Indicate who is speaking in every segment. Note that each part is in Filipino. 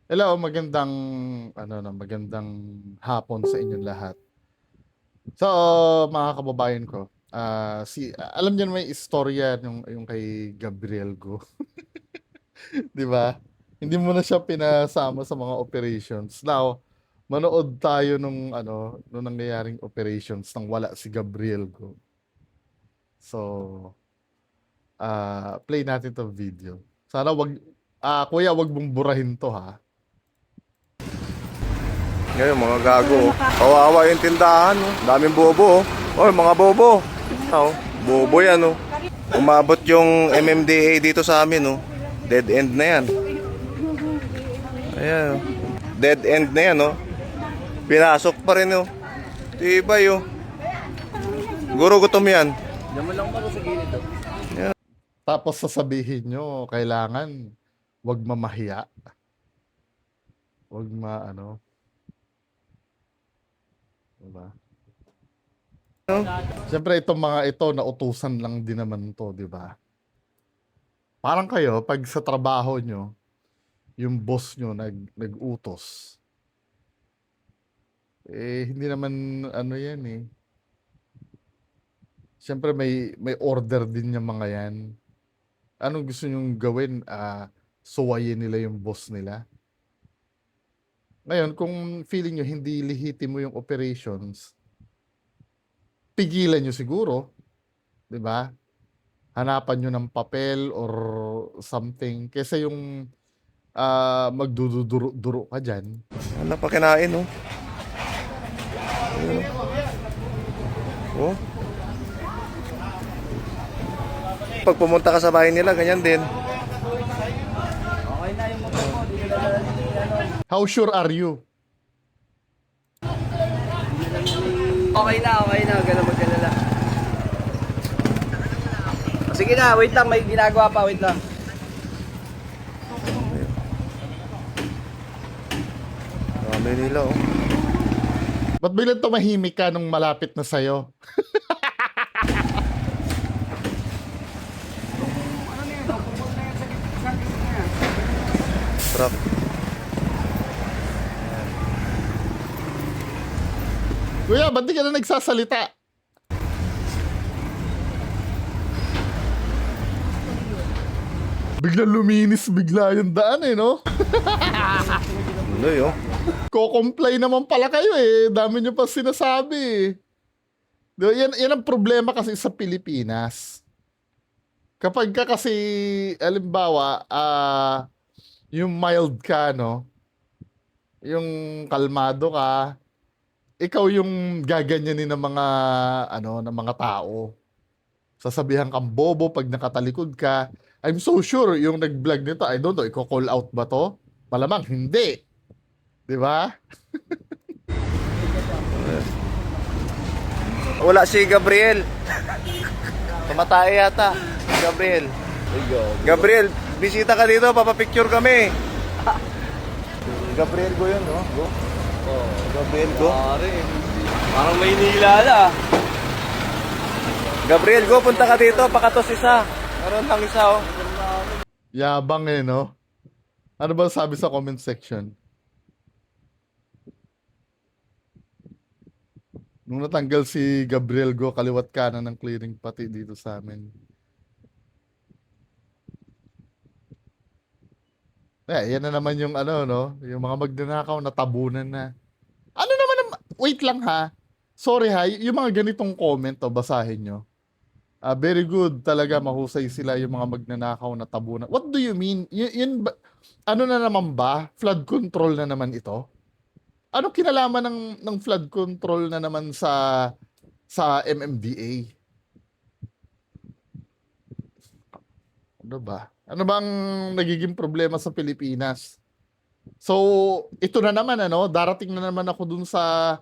Speaker 1: Hello, magandang hapon sa inyong lahat. So, mga kababayan ko, alam niyo may istorya yung kay Gabriel Go, 'di ba? Hindi mo na siya pinasama sa mga operations. Now, manood tayo nung nangyayaring operations nang wala si Gabriel Go. So, play natin 'tong video. Sana kuya, wag mong burahin 'to ha.
Speaker 2: Ngayon, mga gago. Kawawa yung tindahan. Oh. Daming bobo. Oh. Oy, mga bobo. Oh, bobo yan. Oh. Umabot yung MMDA dito sa amin. Oh. Dead end na yan. Ayan. Oh. Dead end na yan. Oh. Pinasok pa rin. Oh. Tibay. Oh. Siguro gutom yan.
Speaker 1: Tapos sasabihin nyo, kailangan wag mamahiya. Wag diba?
Speaker 2: Oh.
Speaker 1: Siyempre itong mga ito, nautusan lang din naman to, di ba? Parang kayo, pag sa trabaho nyo, yung boss nyo nag-utos, hindi naman yan eh. Siyempre may order din yung mga yan. Anong gusto nyong gawin? Suwayin nila yung boss nila. Ngayon, kung feeling nyo hindi lihitimo yung operations, pigilan nyo siguro, 'di ba? Hanapan nyo ng papel or something kaysa yung magduduro-duro ka diyan.
Speaker 2: Ano pa kinain. Oh. Oh. Pag pumunta ka sa bahay nila, ganyan din.
Speaker 1: How sure are you?
Speaker 3: Okay na, okay na. Huwag ka na mag-alala. Sige na, wait lang. May ginagawa pa, wait lang.
Speaker 2: Dami nila. Oh.
Speaker 1: Ba't biglang tumahimik ka nung malapit na sa'yo?
Speaker 2: Truck.
Speaker 1: Kuya, ba't di ka na nagsasalita? Biglang luminis bigla yung daan eh, no?
Speaker 2: Tuloy, oh.
Speaker 1: Ko-comply naman pala kayo eh. Dami nyo pa sinasabi eh. Diba? Yan ang problema kasi sa Pilipinas. Kapag ka kasi, alimbawa, yung mild ka, no? Yung kalmado ka, ikaw yung gaganyanin ng ng mga tao. Sasabihan kang bobo pag nakatalikod ka. I'm so sure yung nag-vlog nito, I don't know, i-call out ba to? Malamang hindi. Di ba?
Speaker 2: Wala si Gabriel. Tumatay yata. Gabriel. Gabriel, bisita ka dito, papapicture kami. Gabriel Go yun, no? Go. Oh, Gabriel Go.
Speaker 3: Pare, parang may nilala.
Speaker 2: Gabriel Go, punta ka dito, pakatos isa. Meron lang isa, oh.
Speaker 1: Yabang eh, no? Ano ba sabi sa comment section? Nung natanggal si Gabriel Go, kaliwat kanan ng clearing pati dito sa amin. Yan na naman yung no? Yung mga magnanakaw na tabunan na. Ano naman wait lang ha. Sorry ha, yung mga ganitong comment basahin nyo. Very good talaga, mahusay sila yung mga magnanakaw na tabunan. What do you mean? Ano na naman ba? Flood control na naman ito? Ano kinalaman ng flood control na naman sa MMDA? Ano ba? Ano bang nagiging problema sa Pilipinas? So, ito na naman darating na naman ako dun sa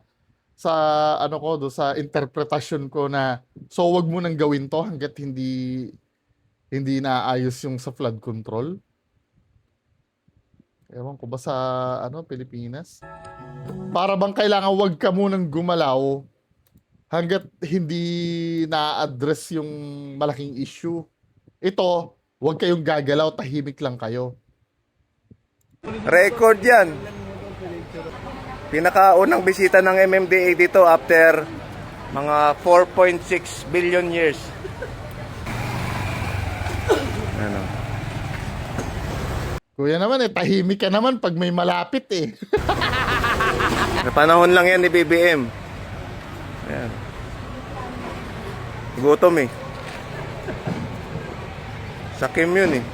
Speaker 1: doon sa interpretasyon ko na so wag mo nang gawin to hangga't hindi naayos yung sa flood control. Ewan ko ba sa Pilipinas? Para bang kailangan wag ka munang gumalaw hangga't hindi na-address yung malaking issue. Ito, wag kayong gagalaw, tahimik lang kayo.
Speaker 2: Record yan. Pinakaunang bisita ng MMDA dito after mga 4.6 billion years. Ano?
Speaker 1: Kuya naman tahimik ka naman pag may malapit eh.
Speaker 2: Sa panahon lang yan ni BBM. Ayan. Gutom eh. Sakim yun eh.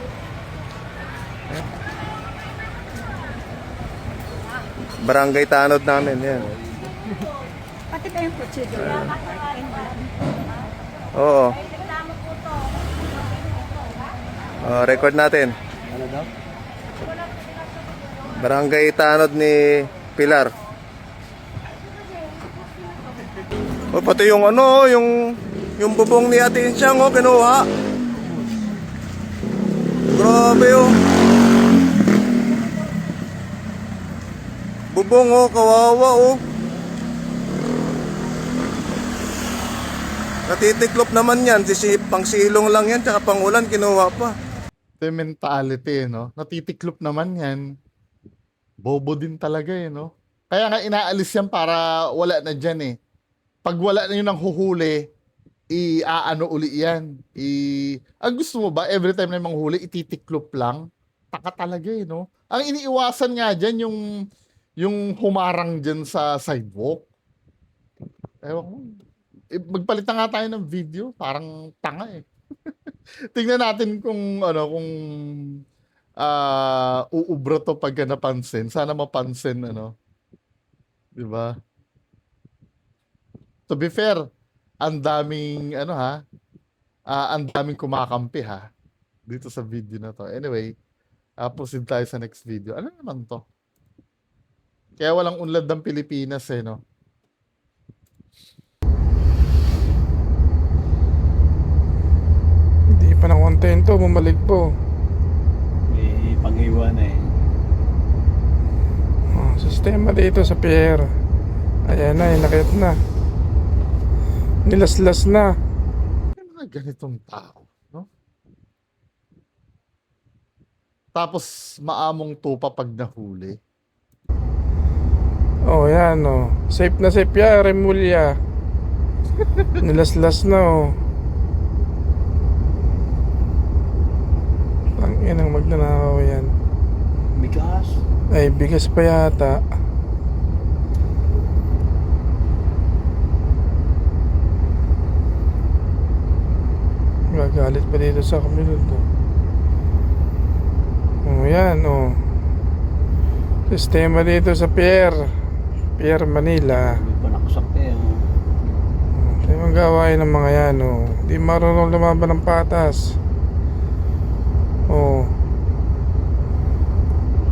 Speaker 2: Barangay Tanod namin yan.
Speaker 4: Pati kayong prosedur.
Speaker 2: Oo. Record natin.
Speaker 3: Ano daw?
Speaker 2: Barangay Tanod ni Pilar. Pati yung ano, yung bubong ni Ate Insyang, kinuha. Grabe, bubong, kawawa, Natitiklop naman yan, pang silong lang yan, tsaka pang ulan, kinuha pa.
Speaker 1: Ito yung mentality, no? Natitiklop naman yan. Bobo din talaga, no? Kaya nga inaalis yan para wala na dyan, eh. Pag wala na yun ang huhuli, iaano uli yan. Ang gusto mo ba, every time na yung manghuli, ititiklop lang? Taka talaga, no? Ang iniiwasan nga dyan, yung humarang dyan sa sidewalk. Ewan ko. Magpalit na nga tayo ng video. Parang tanga, eh. Tingnan natin kung uubra to pagka napansin. Sana mapansin, 'di ba? To be fair, ang daming ang daming kumakampi dito sa video na to. Anyway, proceed tayo sa next video. Ano naman to? Kaya walang unlad ng Pilipinas, no?
Speaker 5: Hindi pa na kontento, bumalik po.
Speaker 3: May pag-iwan eh.
Speaker 5: Sistema dito sa pier. Ayan na, inakit na. Nilaslas na.
Speaker 1: May mga ganitong tao, no? Tapos maamong tupa pag nahuli.
Speaker 5: Yan Safe na safe ya, Remulla. Nilaslas na Ang magnanakaw yan.
Speaker 3: Bigas.
Speaker 5: Ay, bigas pa yata. Gagalit pa dito sa kabilod yan sistema dito sa Pier Manila.
Speaker 3: May panaksak eh.
Speaker 5: Ito yung gawain ng mga yan di marunong lumaban ng patas.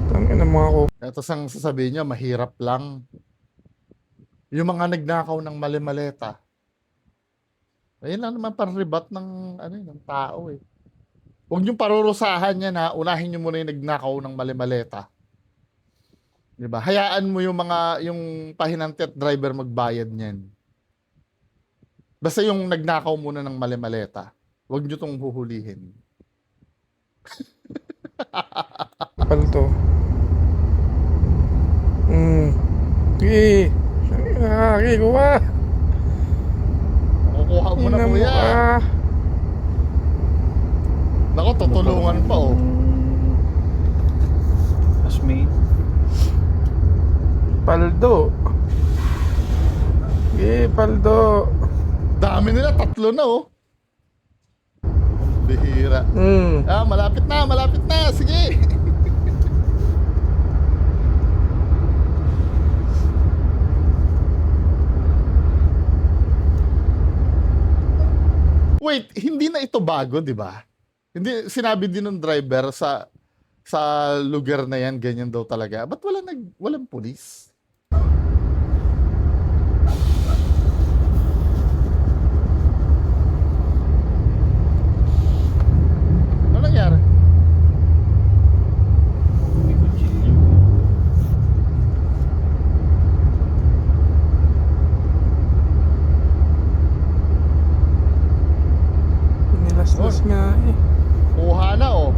Speaker 5: Tangin ng mga
Speaker 1: Ito sang sasabihin niya, mahirap lang. Yung mga nagnakaw ng mali-maleta. Ayun lang naman panribat ng tao eh. Huwag niyong parurusahan yan unahin niyo muna yung nagnakaw ng mali-maleta. 'Di ba? Hayaan mo yung pahinante at driver magbayad niyan. Basta yung nagnakaw muna ng mali-maleta. Huwag niyo tong huhulihin.
Speaker 5: palto. Kuha.
Speaker 1: Kukuha mo na, kuya. Nako, tutulungan pa
Speaker 3: Asmate.
Speaker 5: Paldo. Paldo.
Speaker 1: Dami nila, 3 na Bihira. Malapit na. Sige. Wait, hindi na ito bago, di ba? Hindi, sinabi din ng driver sa lugar na yan, ganyan daw talaga. Ba't walang pulis? Ano nangyari?
Speaker 3: May kutsilyo.
Speaker 5: Nilaslas nga
Speaker 1: Kuha na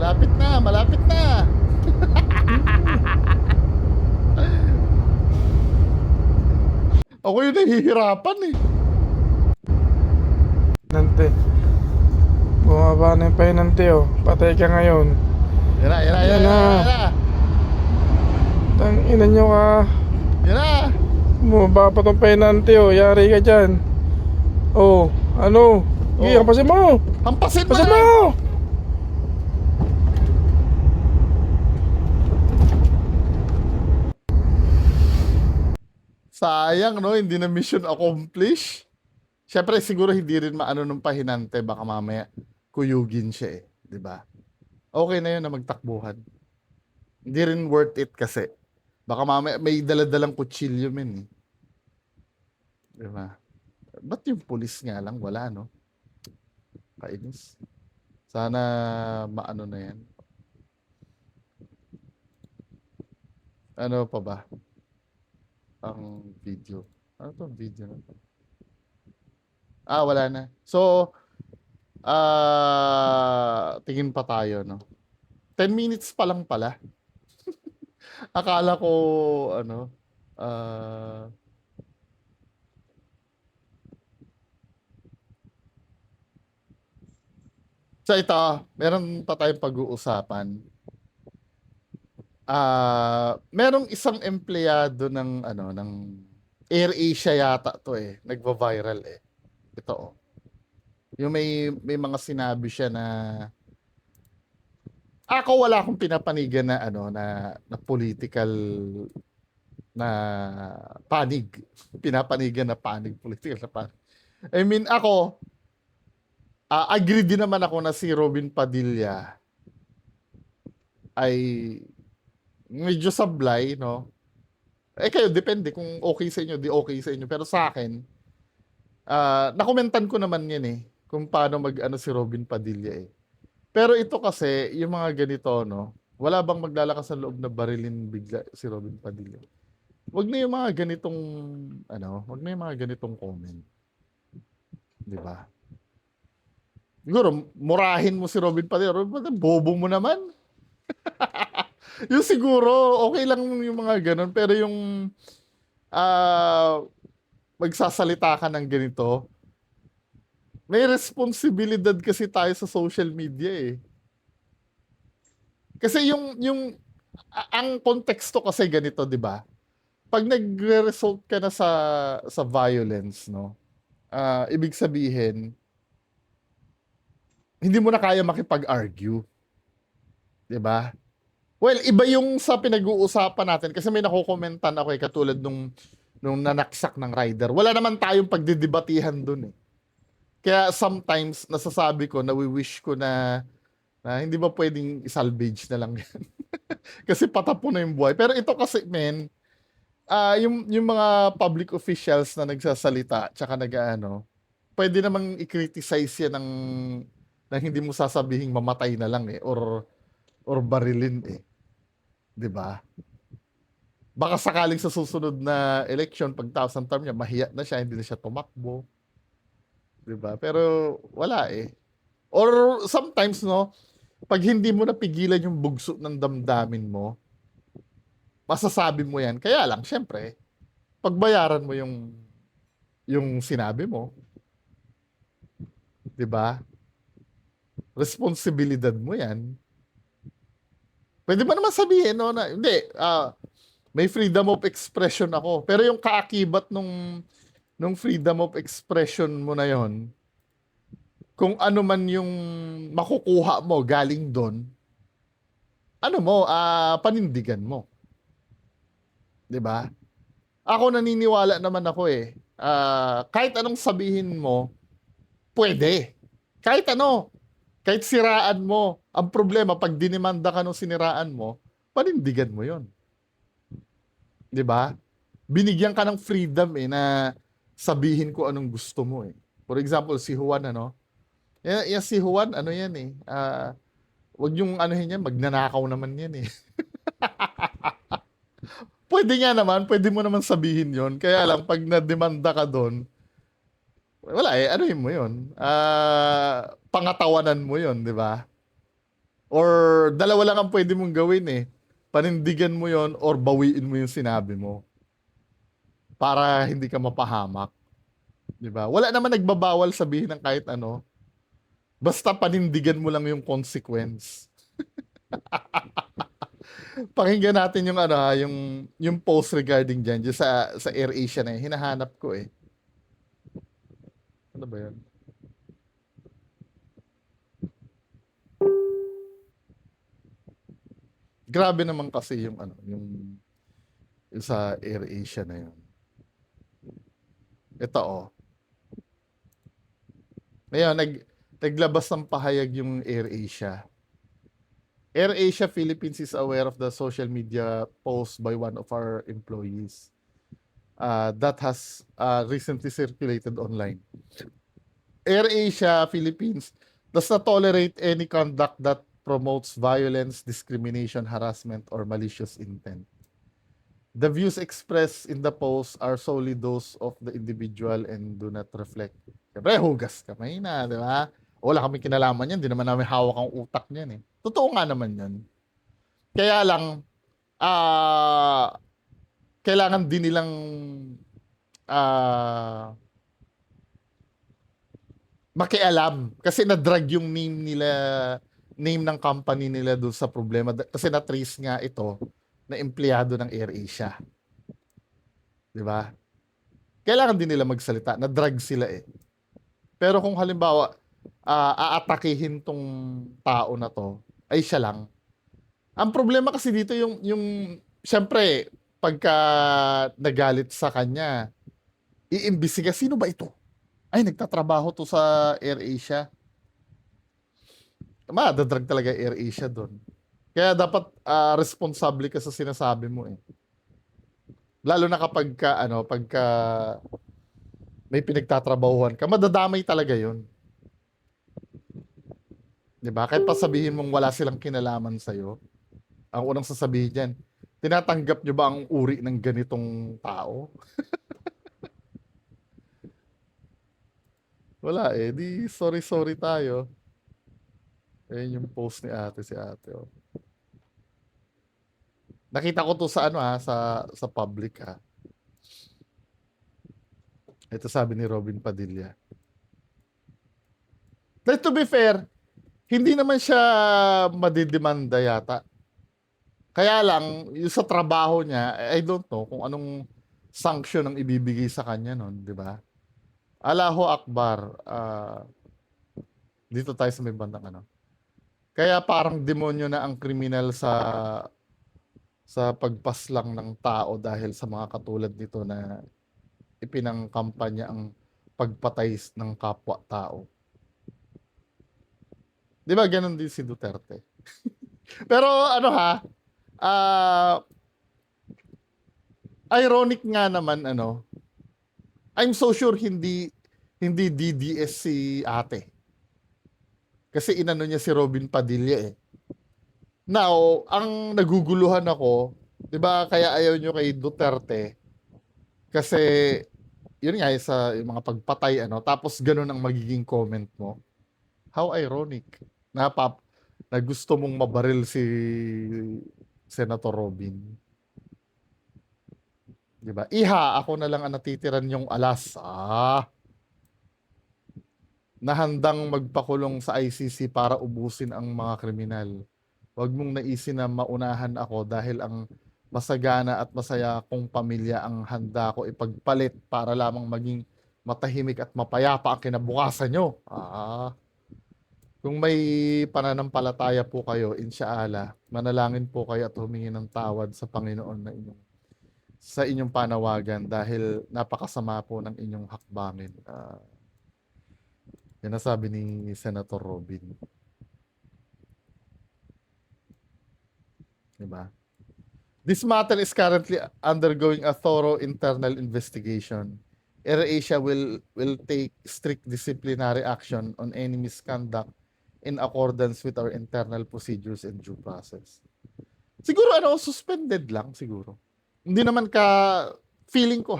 Speaker 1: Malapit na, malapit na. Ako yung nahihirapan eh.
Speaker 5: Nante. Bumaba na yung pahinante oh. Patay ka ngayon.
Speaker 1: Yan na, yan na, yan
Speaker 5: Yan
Speaker 1: na,
Speaker 5: na.
Speaker 1: yan na.
Speaker 5: Tanginan nyo ka.
Speaker 1: Yan na.
Speaker 5: Bumaba pa tong pahinante oh. Yari ka dyan. Oh, ano? Sige,
Speaker 1: Oh.
Speaker 5: kapasin mo.
Speaker 1: Hampasin mo
Speaker 5: Kapasin
Speaker 1: na.
Speaker 5: mo.
Speaker 1: Sayang, no? Hindi na mission accomplish. Siyempre, siguro hindi rin maano nung pahinante. Baka mamaya kuyugin siya eh. 'Di ba? Okay na yun na magtakbuhan. Hindi rin worth it kasi. Baka mamaya may daladalang kutsilyo men eh. 'Di ba? Ba't yung pulis nga lang? Wala, no? Kainis. Sana maano na yan. Ano pa ba? Ang video. Ano to video na to? Ah, wala na. So, tingin pa tayo, no? 10 minutes pa lang pala. Akala ko, ano, so ito, meron pa tayong pag-uusapan. Merong isang empleyado ng ano ng AirAsia yata to eh, nagva-viral eh. Ito oh. Yung may mga sinabi siya na ako wala akong pinapanigan na ano na political na panig. Pinapanigan na panig, political na panig. I mean ako agree din naman ako na si Robin Padilla ay medyo sablay, no? Eh kayo, depende kung okay sa inyo, di okay sa inyo. Pero sa akin, nakomentan ko naman yan eh, kung paano mag-ano si Robin Padilla eh. Pero ito kasi, yung mga ganito, no? Wala bang maglalakas sa loob na barilin bigla si Robin Padilla? Wag na yung mga ganitong, wag na yung mga ganitong comment. Di ba? Siguro, murahin mo si Robin Padilla. Robin Padilla, bobo mo naman. Yung siguro, okay lang yung mga ganun. Pero yung magsasalita ka ng ganito, may responsibilidad kasi tayo sa social media eh. Kasi ang konteksto kasi ganito, di ba? Pag nagre-result ka na sa violence, no? Ibig sabihin, hindi mo na kaya makipag-argue. Di ba? Well, iba yung sa pinag-uusapan natin kasi may nakokomentan ako eh, katulad nung nanaksak ng rider. Wala naman tayong pagdidebatihan dun eh. Kaya sometimes nasasabi ko, nawi-wish ko na hindi ba pwedeng isalvage na lang yan. Kasi patapon na yung buhay. Pero ito kasi, men, yung mga public officials na nagsasalita tsaka nag-ano, pwede namang i-criticize yan ng hindi mo sasabihing mamatay na lang eh or barilin eh. 'Di ba? Baka sakaling sa susunod na election pag thousand term niya mahiya na siya, hindi na siya tumakbo. 'Di ba? Pero wala eh. Or sometimes no, pag hindi mo napigilan yung bugso ng damdamin mo, masasabi mo 'yan. Kaya lang syempre, pagbayaran mo yung sinabi mo. 'Di ba? Responsibilidad mo 'yan. Pwede ba naman sabihin, no, na, hindi, may freedom of expression ako. Pero yung kaakibat nung freedom of expression mo na yon, kung ano man yung makukuha mo galing doon, panindigan mo. 'Di ba? Ako naniniwala naman ako eh. Kahit anong sabihin mo, pwede. Kahit ano. Kahit siraan mo, ang problema, pag dinimanda ka nung siniraan mo, panindigan mo yon. 'Di ba? Binigyan ka ng freedom eh, na sabihin ko anong gusto mo eh. For example, si Juan, yan si Juan, yan eh. Wag yung yan, magnanakaw naman yan eh. Pwede mo naman sabihin yon. Kaya lang, pag nademanda ka doon, wala eh, mo yun? Pangatawanan mo yun, di ba? Or dalawa lang ang pwede mong gawin eh. Panindigan mo yon or bawiin mo yung sinabi mo. Para hindi ka mapahamak. Di ba? Wala naman nagbabawal sabihin ng kahit ano. Basta panindigan mo lang yung consequence. Pakinggan natin yung ano ha, yung post regarding dyan sa AirAsia na yun. Hinahanap ko eh. Ano ba yan? Grabe naman kasi yung ano, yung sa AirAsia na yun. Ito oh. Ngayon, naglabas ng pahayag yung AirAsia. AirAsia Philippines is aware of the social media post by one of our employees that has recently circulated online. AirAsia Philippines does not tolerate any conduct that promotes violence, discrimination, harassment, or malicious intent. The views expressed in the post are solely those of the individual and do not reflect. Siyempre, hugas kamay na, di ba? Wala kami kinalaman yan, di naman namin hawak ang utak niyan eh. Totoo nga naman yan. Kaya lang, kailangan din nilang makialam. Kasi na-drag yung name ng company nila doon sa problema. Kasi na-trace nga ito na empleyado ng AirAsia. Di ba? Kailangan din nila magsalita. Na-drag sila eh. Pero kung halimbawa, aatakihin tong tao na to, ay siya lang. Ang problema kasi dito yung syempre, pagka nagalit sa kanya, iimbisiga, sino ba ito? Ay, nagtatrabaho to sa AirAsia. Madadrag talaga AirAsia doon. Kaya dapat responsable ka sa sinasabi mo eh. Lalo na pagka may pinagtatrabahuhan ka, madadamay talaga 'yon. 'Di ba? Kahit pa sabihin mong wala silang kinalaman sa iyo, ang unang sasabihin diyan, tinatanggap niyo ba ang uri ng ganitong tao? Wala eh, di sorry tayo. Ayun yung post ni si ate. Oh. Nakita ko to sa sa public ha. Ito sabi ni Robin Padilla. But to be fair, hindi naman siya madidemanda yata. Kaya lang, yung sa trabaho niya, I don't know kung anong sanction ang ibibigay sa kanya nun, di ba? Allahu Akbar. Dito tayo sa may bandang ano. Kaya parang demonyo na ang kriminal sa pagpaslang ng tao dahil sa mga katulad nito na ipinangkampanya ang pagpatay ng kapwa-tao. Di ba ganun din si Duterte? Pero ano ha, ironic nga naman I'm so sure hindi DDS si ate. Kasi inano niya si Robin Padilla eh. Now, ang naguguluhan ako, 'di ba kaya ayaw nyo kay Duterte? Kasi yun nga sa yung mga pagpatay tapos ganun ang magiging comment mo. How ironic. Na gusto mong mabaril si Senator Robin. 'Di ba? Iha, ako na lang ang natitiran yung alas. Na handang magpakulong sa ICC para ubusin ang mga kriminal. Huwag mong naisin na maunahan ako dahil ang masagana at masaya kong pamilya ang handa ko ipagpalit para lamang maging matahimik at mapayapa ang kinabukasan nyo. Kung may pananampalataya po kayo, insyaallah, manalangin po kayo at humingi ng tawad sa Panginoon na sa inyong panawagan dahil napakasama po ng inyong hakbangin. Yan ang sabi ni Senator Robin. Diba? This matter is currently undergoing a thorough internal investigation. AirAsia will take strict disciplinary action on any misconduct in accordance with our internal procedures and due process. Siguro suspended lang siguro. Hindi naman feeling ko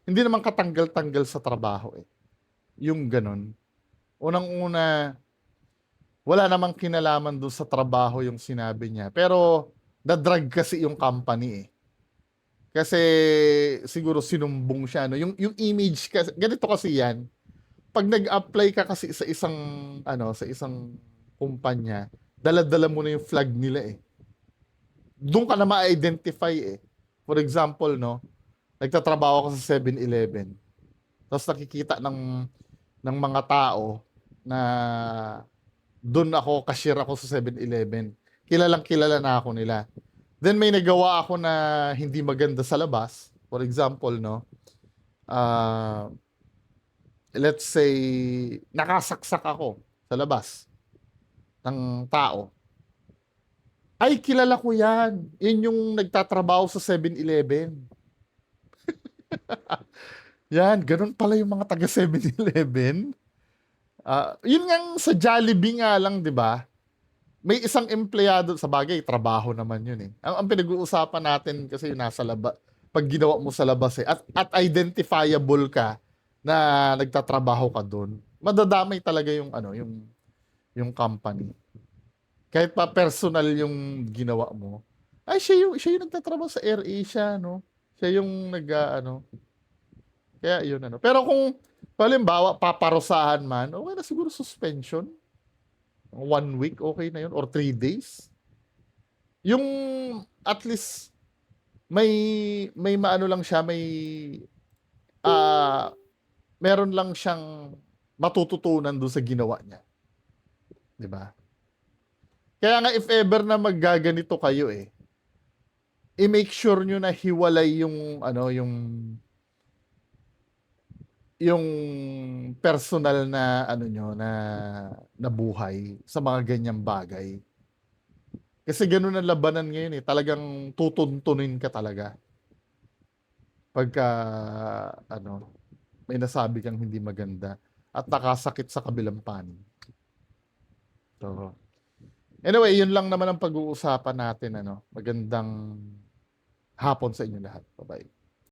Speaker 1: hindi naman katanggal-tanggal sa trabaho eh. Yung ganun. Unang-una, wala namang kinalaman doon sa trabaho yung sinabi niya. Pero, na-drag kasi yung company eh. Kasi, siguro sinumbong siya. No? Yung image, kasi, ganito kasi yan. Pag nag-apply ka kasi sa isang, sa isang kumpanya, dala-dala mo na yung flag nila eh. Doon ka na ma-identify eh. For example, no, nagtatrabaho ako sa 7-Eleven. Tapos nakikita ng mga tao na doon ako, cashier ako sa 7-Eleven. Kilalang kilala na ako nila. Then may nagawa ako na hindi maganda sa labas. For example, no, let's say, nakasaksak ako sa labas ng tao. Ay, kilala ko yan. Yun yung nagtatrabaho sa 7-Eleven. Yan, ganun pala yung mga taga 7-Eleven. Yun nga sa Jollibee nga lang, di ba? May isang empleyado, sa bagay, trabaho naman yun eh. Ang pinag-uusapan natin kasi yung nasa labas, pag ginawa mo sa labas eh, at identifiable ka na nagtatrabaho ka doon, madadamay talaga yung yung company. Kahit pa personal yung ginawa mo. Ay, siya yung nagtatrabaho sa AirAsia, no? Siya yung kaya yun Pero kung, halimbawa, paparusahan man, okay na siguro suspension. 1 week, okay na yun. Or 3 days. Yung, at least, may maano lang siya, meron lang siyang matututunan doon sa ginawa niya. 'Di ba? Kaya nga if ever na maggaganito kayo i-make sure nyo na hiwalay yung personal na nyo na buhay sa mga ganyang bagay. Kasi ganun ang labanan ngayon talagang tutuntunin ka talaga. Pagka may nasabi kang hindi maganda at nakasakit sa kabilang panig. So, anyway, yun lang naman ang pag-uusapan natin. Magandang hapon sa inyo lahat. Bye-bye.